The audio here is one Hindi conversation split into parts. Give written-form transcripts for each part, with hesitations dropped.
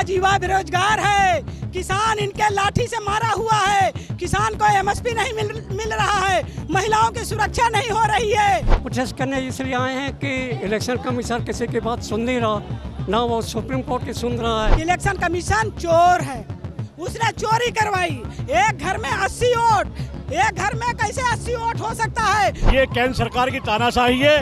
आज युवा बेरोजगार है, किसान इनके लाठी से मारा हुआ है, किसान को एमएसपी नहीं मिल रहा है, महिलाओं की सुरक्षा नहीं हो रही है। प्रोटेस्ट करने इसलिए आए हैं कि इलेक्शन कमीशन किसी की बात सुन नहीं रहा, ना वो सुप्रीम कोर्ट की सुन रहा है। इलेक्शन कमीशन चोर है, उसने चोरी करवाई। एक घर में 80 वोट, एक घर में कैसे 80 वोट हो सकता है? ये केंद्र सरकार की तानाशाही है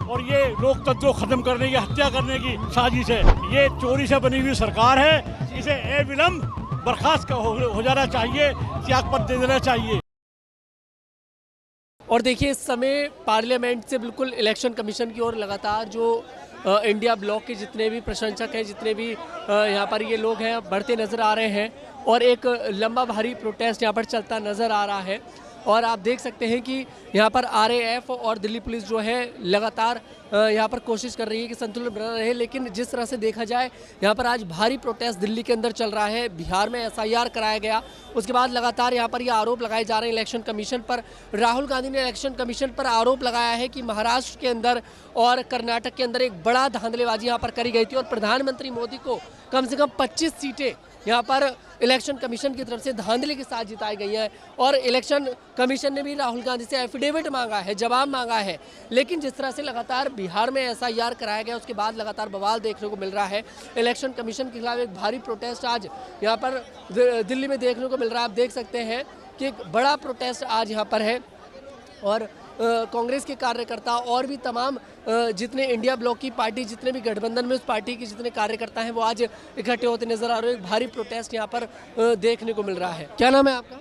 और ये लोकतंत्र को खत्म करने की, हत्या करने की साजिश है। ये चोरी से बनी हुई सरकार है, इसे अविलंब बर्खास्त हो जाना चाहिए, त्यागपत्र दे देना चाहिए। और देखिए इस समय पार्लियामेंट से बिल्कुल इलेक्शन कमीशन की ओर लगातार जो इंडिया ब्लॉक के जितने भी प्रशंसक हैं, जितने भी यहाँ पर ये लोग हैं, बढ़ते नज़र आ रहे हैं और एक लंबा भारी प्रोटेस्ट यहाँ पर चलता नज़र आ रहा है। और आप देख सकते हैं कि यहाँ पर आरएएफ और दिल्ली पुलिस जो है लगातार यहाँ पर कोशिश कर रही है कि संतुलन बना रहे, लेकिन जिस तरह से देखा जाए यहाँ पर आज भारी प्रोटेस्ट दिल्ली के अंदर चल रहा है। बिहार में एसआईआर कराया गया, उसके बाद लगातार यहाँ पर ये आरोप लगाए जा रहे हैं इलेक्शन कमीशन पर। राहुल गांधी ने इलेक्शन कमीशन पर आरोप लगाया है कि महाराष्ट्र के अंदर और कर्नाटक के अंदर एक बड़ा धांधलेबाजी यहाँ पर करी गई थी और प्रधानमंत्री मोदी को कम से कम 25 सीटें यहाँ पर इलेक्शन कमीशन की तरफ से धांधली के साथ जिताई गई हैं। और इलेक्शन कमीशन ने भी राहुल गांधी से एफिडेविट मांगा है, जवाब मांगा है, लेकिन जिस तरह से लगातार बिहार में एसआईआर कराया गया उसके बाद लगातार बवाल देखने को मिल रहा है। इलेक्शन कमीशन के खिलाफ एक भारी प्रोटेस्ट आज यहाँ पर दिल्ली में देखने को मिल रहा है। आप देख सकते हैं कि एक बड़ा प्रोटेस्ट आज यहाँ पर है और कांग्रेस के कार्यकर्ता और भी तमाम जितने इंडिया ब्लॉक की पार्टी, जितने भी गठबंधन में उस पार्टी के जितने कार्यकर्ता हैं वो आज इकट्ठे होते नजर आ रहे हैं। एक भारी प्रोटेस्ट यहाँ पर देखने को मिल रहा है। क्या नाम है आपका?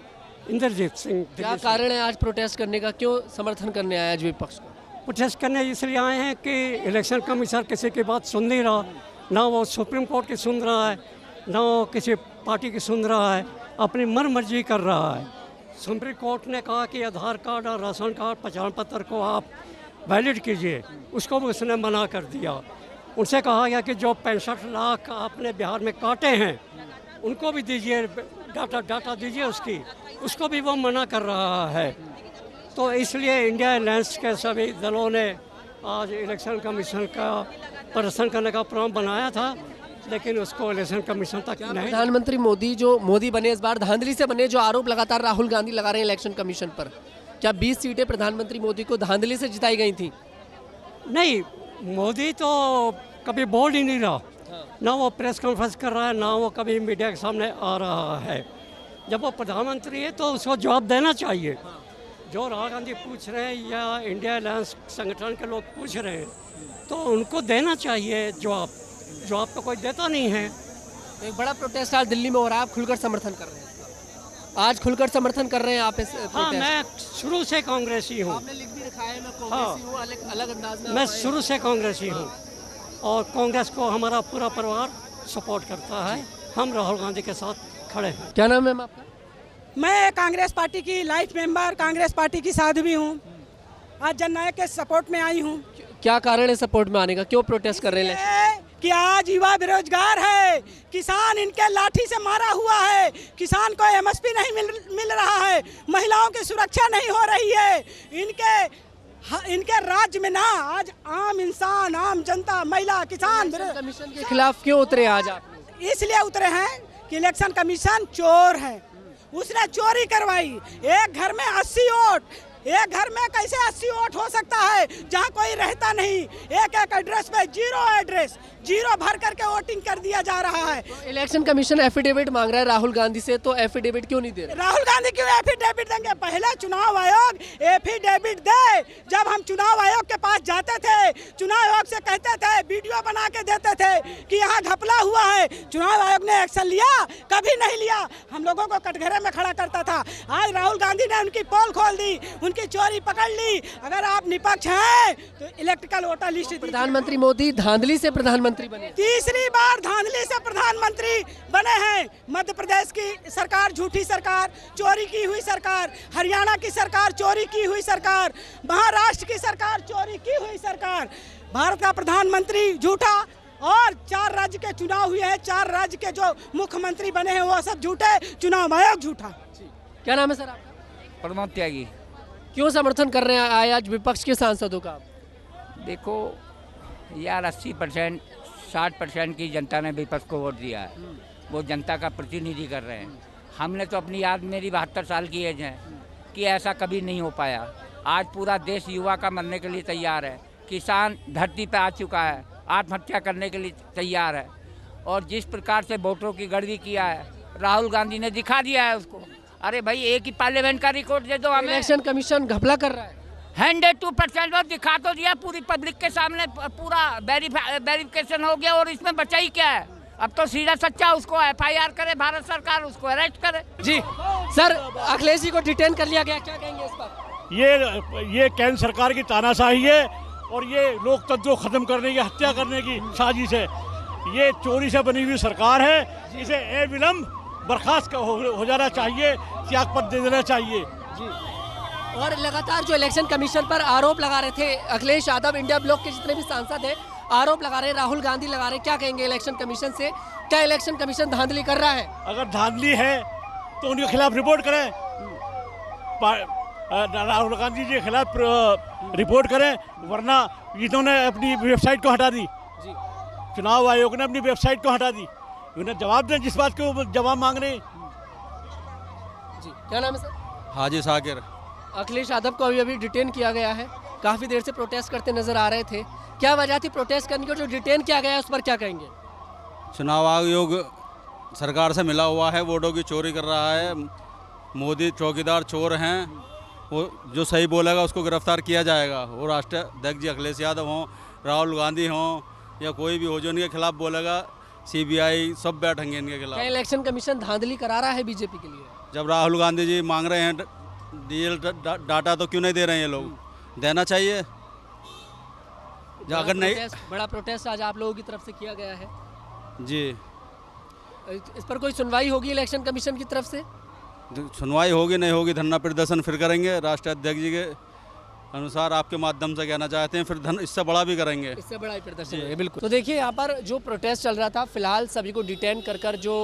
इंद्रजीत सिंह। क्या कारण है आज प्रोटेस्ट करने का, क्यों समर्थन करने आया आज विपक्ष को? प्रोटेस्ट करने इसलिए आए हैं कि इलेक्शन कमीशन किसी की बात सुन नहीं रहा, ना वो सुप्रीम कोर्ट की सुन रहा है, ना वो किसी पार्टी की सुन रहा है, अपनी मन मर्जी कर रहा है। सुप्रीम कोर्ट ने कहा कि आधार कार्ड और राशन कार्ड पहचान पत्र को आप वैलिड कीजिए, उसको भी उसने मना कर दिया। उनसे कहा गया कि जो 65 लाख आपने बिहार में काटे हैं उनको भी दीजिए, डाटा दीजिए उसको भी वो मना कर रहा है। तो इसलिए इंडिया अलायंस के सभी दलों ने आज इलेक्शन कमीशन का प्रदर्शन करने का प्रोग्राम बनाया था, लेकिन उसको इलेक्शन कमीशन तक नहीं। प्रधानमंत्री मोदी बने इस बार धांधली से बने, जो आरोप लगातार राहुल गांधी लगा रहे हैं इलेक्शन कमीशन पर, क्या 20 सीटें प्रधानमंत्री मोदी को धांधली से जिताई गई थी? नहीं, मोदी तो कभी बोल ही नहीं रहा, ना वो प्रेस कॉन्फ्रेंस कर रहा है, ना वो कभी मीडिया के सामने आ रहा है। जब वो प्रधानमंत्री है तो उसको जवाब देना चाहिए। जो राहुल गांधी पूछ रहे हैं या इंडिया अलायंस संगठन के लोग पूछ रहे हैं तो उनको देना चाहिए जवाब तो कोई देता नहीं है। एक बड़ा प्रोटेस्ट आज दिल्ली में हो रहा है, आप खुलकर समर्थन कर रहे हैं? आज खुलकर समर्थन कर रहे हैं आप इस प्रोटेस्ट? हाँ, मैं शुरू से कांग्रेसी हूँ। आपने लिख भी रखा है मैं कांग्रेसी हूँ, अलग अंदाज में। मैं शुरू से कांग्रेसी हूँ और कांग्रेस को हमारा पूरा परिवार सपोर्ट करता है। हम राहुल गांधी के साथ खड़े हैं। क्या नाम है मैम आपका? मैं कांग्रेस पार्टी की लाइफ मेंबर, कांग्रेस पार्टी की साध्वी हूँ। आज जननायक के सपोर्ट में आई हूँ। क्या कारण है सपोर्ट में आने का, क्यों प्रोटेस्ट कर रहे हैं? कि आज युवा बेरोजगार है, किसान इनके लाठी से मारा हुआ है, किसान को एमएसपी नहीं मिल रहा है, महिलाओं की सुरक्षा नहीं हो रही है। इनके राज्य में ना आज आम इंसान, आम जनता, महिला, किसान कमीशन के खिलाफ क्यों उतरे आज आप? इसलिए उतरे हैं कि इलेक्शन कमीशन चोर है, उसने चोरी करवाई। एक घर में 80 वोट, एक घर में कैसे 80 वोट हो सकता है जहां कोई रहता नहीं? एक एड्रेस पे जीरो भर करके वोटिंग कर दिया जा रहा है। इलेक्शन कमीशन एफिडेविट मांग रहा है राहुल गांधी से, तो एफिडेविट क्यों नहीं दे रहे? राहुल गांधी क्यों एफिडेविट देंगे? पहले चुनाव आयोग एफिडेविट दे। जब हम चुनाव आयोग के पास जाते थे, चुनाव आयोग से कहते थे, वीडियो बना के देते थे कि यहाँ घपला हुआ है, चुनाव आयोग ने एक्शन लिया? कभी नहीं लिया। हम लोगों को कटघरे में खड़ा करता था। आज राहुल गांधी ने उनकी पोल खोल दी, उनकी चोरी पकड़ ली। अगर आप निपक्ष हैं तो इलेक्ट्रिकल वोटर लिस्ट। प्रधानमंत्री मोदी धांधली से प्रधानमंत्री बने, तीसरी बार धांधली से प्रधानमंत्री बने हैं। मध्य प्रदेश की सरकार झूठी सरकार, चोरी की हुई सरकार, हरियाणा की सरकार चोरी की हुई सरकार, महाराष्ट्र की सरकार चोरी की हुई सरकार, भारत का प्रधानमंत्री झूठा और 4 राज्य के चुनाव हुए हैं, 4 राज्य के जो मुख्यमंत्री बने हैं वो सब झूठे, चुनाव आयोग झूठा। क्या नाम है सर आपका? प्रमोद त्यागी। क्यों समर्थन कर रहे हैं आज विपक्ष के सांसदों का? देखो यार 80% 60% की जनता ने विपक्ष को वोट दिया है, वो जनता का प्रतिनिधि कर रहे हैं। हमने तो अपनी याद, मेरी 72 साल की एज है, कि ऐसा कभी नहीं हो पाया। आज पूरा देश युवा का मरने के लिए तैयार है, किसान धरती पे आ चुका है, आत्महत्या करने के लिए तैयार है। और जिस प्रकार से वोटों की गड़बड़ी किया है राहुल गांधी ने दिखा दिया है उसको। अरे भाई एक ही पार्लियामेंट का रिकॉर्ड दे दो हमें। इलेक्शन कमीशन घपला कर रहा है। 102% और दिखा तो दिया पूरी पब्लिक के सामने, पूरा वेरिफिकेशन हो गया। और इसमें बचा ही क्या है? अब तो सीधा सच्चा उसको FIR करे भारत सरकार, उसको अरेस्ट करे। जी सर, अखिलेश जी को डिटेन कर लिया गया, क्या कहेंगे इस पर? ये केंद्र सरकार की तानाशाही है और ये लोकतंत्र को खत्म करने की, हत्या करने की साजिश है। ये चोरी से बनी हुई सरकार है, इसे विलम्ब बर्खास्त हो जाना चाहिए, त्यागपत्र दे देना चाहिए। और लगातार जो इलेक्शन कमीशन पर आरोप लगा रहे थे अखिलेश यादव, इंडिया ब्लॉक के जितने भी सांसद हैं आरोप लगा रहे हैं, राहुल गांधी लगा रहे हैं, क्या कहेंगे इलेक्शन कमीशन से? क्या इलेक्शन कमीशन धांधली कर रहा है? अगर धांधली है तो उनके खिलाफ रिपोर्ट करें, राहुल गांधी जी के खिलाफ रिपोर्ट करें, वरना इन्होंने अपनी वेबसाइट को हटा दी। चुनाव आयोग ने अपनी वेबसाइट को हटा दी। उन्हें जवाब दें जिस बात को जवाब मांग रहे हैं। जी, क्या नाम है सर? हाजी साकिर। अखिलेश यादव को अभी डिटेन किया गया है, काफ़ी देर से प्रोटेस्ट करते नजर आ रहे थे, क्या वजह थी प्रोटेस्ट करने की? जो डिटेन किया गया है उस पर क्या कहेंगे? चुनाव आयोग सरकार से मिला हुआ है, वोटों की चोरी कर रहा है, मोदी चौकीदार चोर हैं, वो जो सही बोलेगा उसको गिरफ्तार किया जाएगा। वो राष्ट्रीय अध्यक्ष जी अखिलेश यादव हों, राहुल गांधी हों या कोई भी हो जो इनके खिलाफ बोलेगा, CBI सब बैठेंगे इनके खिलाफ। क्या इलेक्शन कमीशन धांधली करा रहा है बीजेपी के लिए? जब राहुल गांधी जी मांग रहे हैं DL डाटा तो क्यों नहीं दे रहे हैं ये लोग? देना चाहिए। अगर नहीं, बड़ा प्रोटेस्ट आज आप लोगों की तरफ से किया गया है जी, इस पर कोई सुनवाई होगी इलेक्शन कमीशन की तरफ से? सुनवाई होगी नहीं होगी, धरना प्रदर्शन फिर करेंगे राष्ट्रीय अध्यक्ष जी के अनुसार। आपके माध्यम से कहना चाहते हैं, फिर इससे बड़ा भी करेंगे, इससे बड़ा ही प्रदर्शन है। बिल्कुल। तो देखिए यहाँ पर जो प्रोटेस्ट चल रहा था, फिलहाल सभी को डिटेन कर जो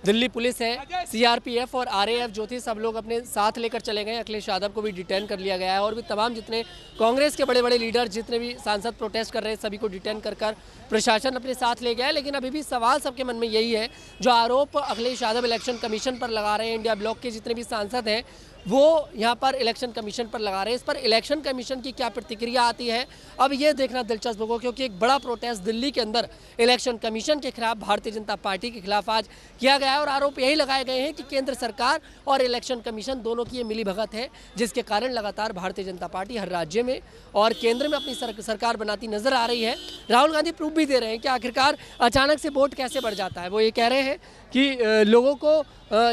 दिल्ली पुलिस है, CRPF और RAF जो थी, सब लोग अपने साथ लेकर चले गए। अखिलेश यादव को भी डिटेन कर लिया गया है और भी तमाम जितने कांग्रेस के बड़े बड़े लीडर, जितने भी सांसद प्रोटेस्ट कर रहे हैं, सभी को डिटेन कर प्रशासन अपने साथ ले गया है। लेकिन अभी भी सवाल सबके मन में यही है, जो आरोप अखिलेश यादव इलेक्शन कमीशन पर लगा रहे हैं, इंडिया ब्लॉक के जितने भी सांसद हैं वो यहाँ पर इलेक्शन कमीशन पर लगा रहे हैं, इस पर इलेक्शन कमीशन की क्या प्रतिक्रिया आती है अब ये देखना दिलचस्प होगा। क्योंकि एक बड़ा प्रोटेस्ट दिल्ली के अंदर इलेक्शन कमीशन के खिलाफ, भारतीय जनता पार्टी के खिलाफ आज किया गया है और आरोप यही लगाए गए हैं कि केंद्र सरकार और इलेक्शन कमीशन दोनों की ये मिली भगत है, जिसके कारण लगातार भारतीय जनता पार्टी हर राज्य में और केंद्र में अपनी सरकार बनाती नजर आ रही है। राहुल गांधी प्रूफ भी दे रहे हैं कि आखिरकार अचानक से वोट कैसे बढ़ जाता है। वो ये कह रहे हैं कि लोगों को,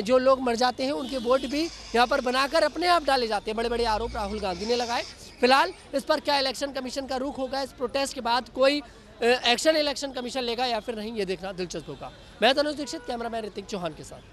जो लोग मर जाते हैं उनके वोट भी यहाँ पर बनाकर अपने आप डाले जाते हैं। बड़े बड़े आरोप राहुल गांधी ने लगाए। फिलहाल इस पर क्या इलेक्शन कमीशन का रुख होगा, इस प्रोटेस्ट के बाद कोई एक्शन इलेक्शन कमीशन लेगा या फिर नहीं, ये देखना दिलचस्प होगा। मैं तनुज दीक्षित, कैमरामैन ऋतिक चौहान के साथ।